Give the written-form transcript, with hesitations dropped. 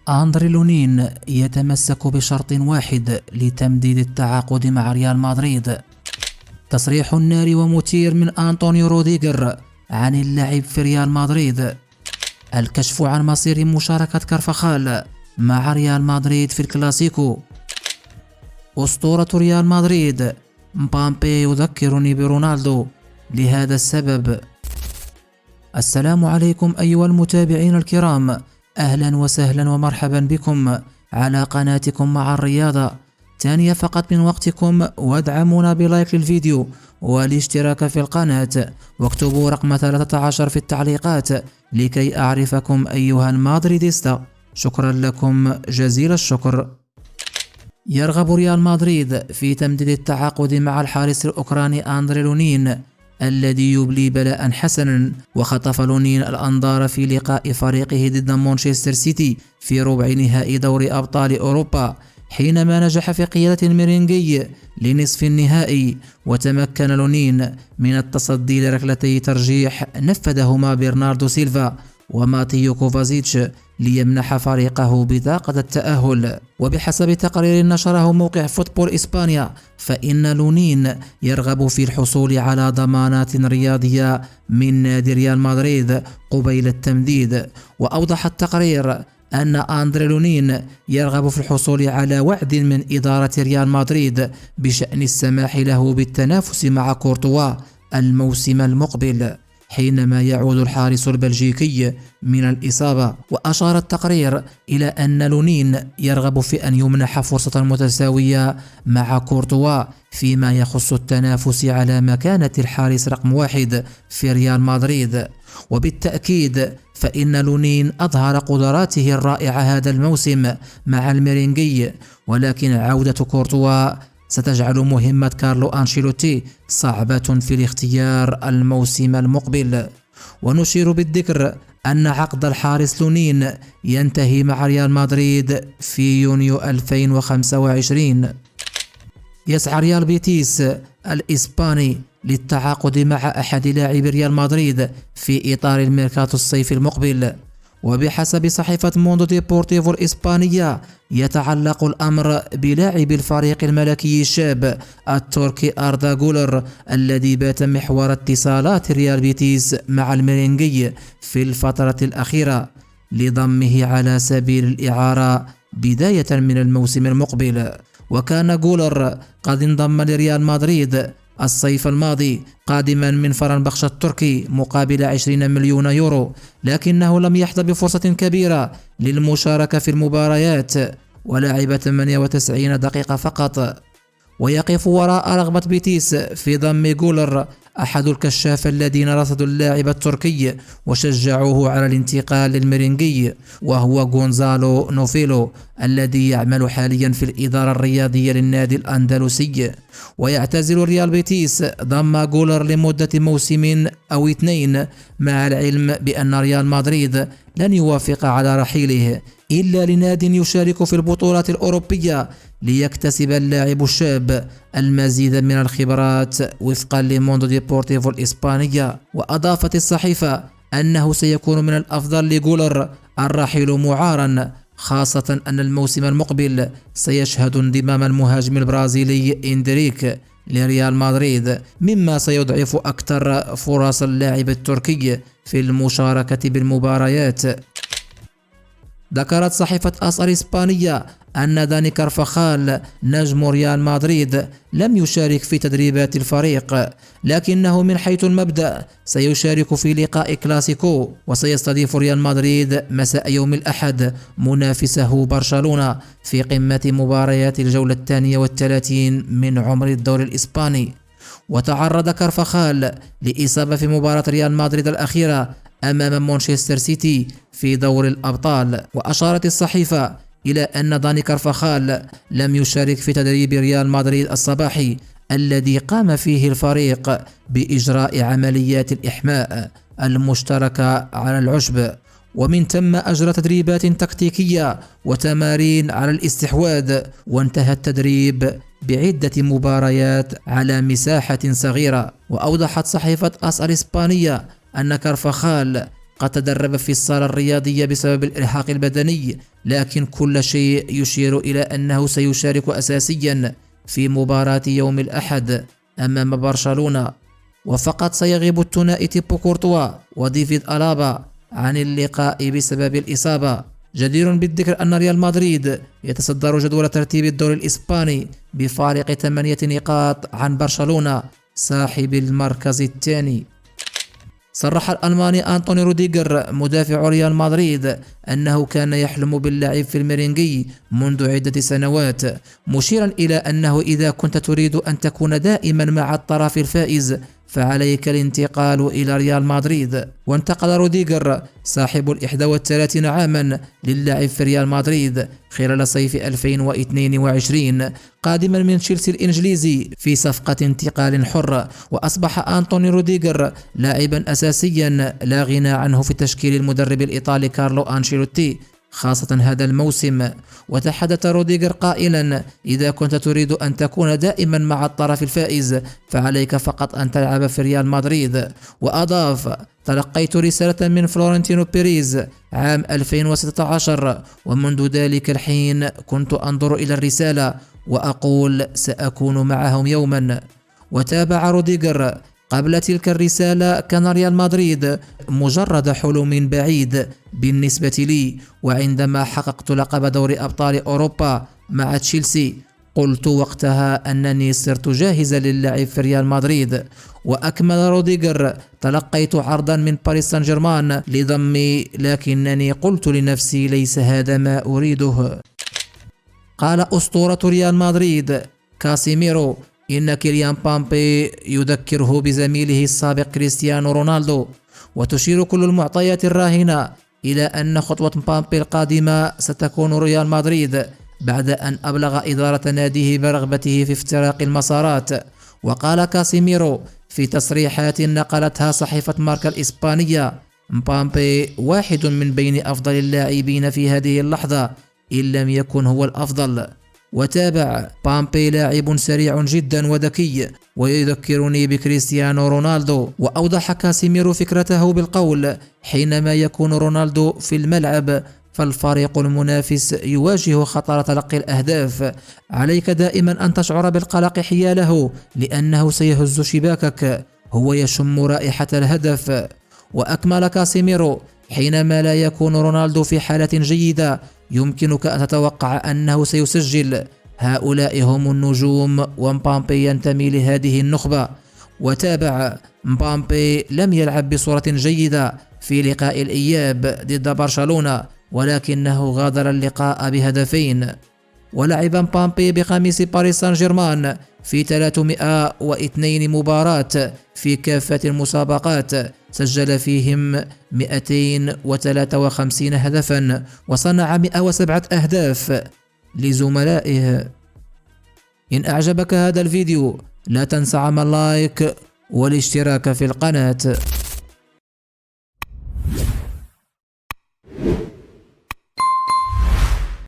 أندري لونين يتمسك بشرط واحد لتمديد التعاقد مع ريال مدريد. تصريح ناري ومثير من أنطونيو روديغر عن اللعب في ريال مدريد. الكشف عن مصير مشاركة كارفاخال مع ريال مدريد في الكلاسيكو. أسطورة ريال مدريد مبابي يذكرني برونالدو لهذا السبب. السلام عليكم أيها المتابعين الكرام، أهلا وسهلا ومرحبا بكم على قناتكم مع الرياضة. ثانية فقط من وقتكم وادعمونا بلايك للفيديو والاشتراك في القناة واكتبوا رقم 13 في التعليقات لكي أعرفكم أيها المادريديستا. شكرا لكم جزيل الشكر. يرغب ريال مدريد في تمديد التعاقد مع الحارس الأوكراني أندري لونين الذي يبلي بلاء حسنا، وخطف لونين الأنظار في لقاء فريقه ضد مانشستر سيتي في ربع نهائي دوري أبطال أوروبا، حينما نجح في قيادة الميرينغي لنصف النهائي، وتمكن لونين من التصدي لركلتي ترجيح نفذهما برناردو سيلفا وماتيو كوفازيتش ليمنح فريقه بطاقة التأهل. وبحسب تقرير نشره موقع فوتبول إسبانيا، فإن لونين يرغب في الحصول على ضمانات رياضية من نادي ريال مدريد قبيل التمديد. وأوضح التقرير أن أندري لونين يرغب في الحصول على وعد من إدارة ريال مدريد بشأن السماح له بالتنافس مع كورتوا الموسم المقبل حينما يعود الحارس البلجيكي من الإصابة. وأشار التقرير إلى أن لونين يرغب في أن يمنح فرصة متساوية مع كورتوا فيما يخص التنافس على مكانة الحارس رقم 1 في ريال مدريد. وبالتأكيد فإن لونين أظهر قدراته الرائعة هذا الموسم مع الميرينغي، ولكن عودة كورتوا ستجعل مهمة كارلو أنشيلوتي صعبة في الاختيار الموسم المقبل. ونشير بالذكر أن عقد الحارس لونين ينتهي مع ريال مدريد في يونيو 2025. يسعى ريال بيتيس الإسباني للتعاقد مع أحد لاعبي ريال مدريد في إطار الميركاتو الصيفي المقبل. وبحسب صحيفة موندو ديبورتيفو الإسبانية، يتعلق الأمر بلاعب الفريق الملكي الشاب التركي أردا جولر الذي بات محور اتصالات ريال بيتيس مع الميرينغي في الفترة الأخيرة لضمه على سبيل الإعارة بداية من الموسم المقبل. وكان جولر قد انضم لريال مدريد الصيف الماضي قادما من فرنبخش التركي مقابل 20 مليون يورو، لكنه لم يحظى بفرصة كبيرة للمشاركة في المباريات ولعب 98 دقيقة فقط. ويقف وراء رغبة بيتيس في ضم جولر أحد الكشاف الذين رصدوا اللاعب التركي وشجعوه على الانتقال للميرينغي، وهو غونزالو نوفيلو الذي يعمل حاليا في الإدارة الرياضية للنادي الأندلسي. ويعتزل ريال بيتيس ضم جولر لمدة موسم أو 2، مع العلم بأن ريال مدريد لن يوافق على رحيله إلا لناد يشارك في البطولات الأوروبية ليكتسب اللاعب الشاب المزيد من الخبرات وفقا لموندو ديبورتيفو الإسبانية. وأضافت الصحيفة أنه سيكون من الأفضل لجولر الرحيل معارا، خاصة أن الموسم المقبل سيشهد انضمام المهاجم البرازيلي إندريك لريال مدريد، مما سيضعف أكثر فرص اللاعب التركي في المشاركة بالمباريات. ذكرت صحيفة أس الإسبانية أن داني كارفاخال نجم ريال مدريد لم يشارك في تدريبات الفريق، لكنه من حيث المبدأ سيشارك في لقاء كلاسيكو، وسيستضيف ريال مدريد مساء يوم الأحد منافسه برشلونة في قمة مباريات الجولة 32 من عمر الدوري الإسباني. وتعرض كارفاخال لإصابة في مباراة ريال مدريد الأخيرة أمام مانشستر سيتي في دور الأبطال. وأشارت الصحيفة إلى أن داني كارفاخال لم يشارك في تدريب ريال مدريد الصباحي الذي قام فيه الفريق بإجراء عمليات الإحماء المشتركة على العشب، ومن ثم أجرى تدريبات تكتيكية وتمارين على الاستحواذ، وانتهى التدريب بعدة مباريات على مساحة صغيرة. وأوضحت صحيفة أس الإسبانية أن كارفاخال قد تدرب في الصالة الرياضية بسبب الإرهاق البدني، لكن كل شيء يشير إلى أنه سيشارك أساسيا في مباراة يوم الأحد أمام برشلونة، وفقط سيغيب الثنائي تيبو كورتوا وديفيد ألابا عن اللقاء بسبب الإصابة. جدير بالذكر أن ريال مدريد يتصدر جدول ترتيب الدوري الإسباني بفارق 8 نقاط عن برشلونة صاحب المركز الثاني. صرح الألماني أنطوني روديغر مدافع ريال مدريد أنه كان يحلم باللعب في الميرينغي منذ عدة سنوات، مشيرا إلى أنه إذا كنت تريد أن تكون دائما مع الطرف الفائز فعليك الانتقال إلى ريال مدريد. وانتقل روديغر صاحب 31 عاما للعب في ريال مدريد خلال صيف 2022 قادما من تشيلسي الإنجليزي في صفقة انتقال حر، وأصبح أنطوني روديغر لاعبا أساسيا لا غنى عنه في تشكيل المدرب الإيطالي كارلو أنشيلوتي خاصة هذا الموسم. وتحدث روديغر قائلا: إذا كنت تريد أن تكون دائما مع الطرف الفائز فعليك فقط أن تلعب في ريال مدريد. وأضاف: تلقيت رسالة من فلورنتينو بيريز عام 2016 ومنذ ذلك الحين كنت أنظر إلى الرسالة وأقول سأكون معهم يوما. وتابع روديغر: قبل تلك الرسالة كان ريال مدريد مجرد حلم بعيد بالنسبة لي، وعندما حققت لقب دوري أبطال أوروبا مع تشيلسي قلت وقتها أنني صرت جاهزا للعب في ريال مدريد. وأكمل روديغر: تلقيت عرضا من باريس سان جيرمان لضمي، لكنني قلت لنفسي ليس هذا ما أريده. قال أسطورة ريال مدريد كاسيميرو إن كيليان مبابي يذكره بزميله السابق كريستيانو رونالدو، وتشير كل المعطيات الراهنة إلى أن خطوة مبابي القادمة ستكون ريال مدريد بعد أن أبلغ إدارة ناديه برغبته في افتراق المسارات. وقال كاسيميرو في تصريحات نقلتها صحيفة ماركا الإسبانية: مبابي واحد من بين أفضل اللاعبين في هذه اللحظة إن لم يكن هو الأفضل. وتابع: مبابي لاعب سريع جدا وذكي ويذكرني بكريستيانو رونالدو. وأوضح كاسيميرو فكرته بالقول: حينما يكون رونالدو في الملعب فالفريق المنافس يواجه خطر تلقي الأهداف، عليك دائما أن تشعر بالقلق حياله لأنه سيهز شباكك، هو يشم رائحة الهدف. وأكمل كاسيميرو: حينما لا يكون رونالدو في حالة جيدة يمكنك أن تتوقع أنه سيسجل، هؤلاء هم النجوم ومبابي ينتمي لهذه النخبة. وتابع: مبابي لم يلعب بصورة جيدة في لقاء الإياب ضد برشلونة، ولكنه غادر اللقاء بهدفين. ولعب مبابي بقميص باريس سان جيرمان في 302 مباراة في كافة المسابقات، سجل فيهم 253 هدفا وصنع 107 أهداف لزملائه. إن أعجبك هذا الفيديو لا تنسى عمل لايك والاشتراك في القناة.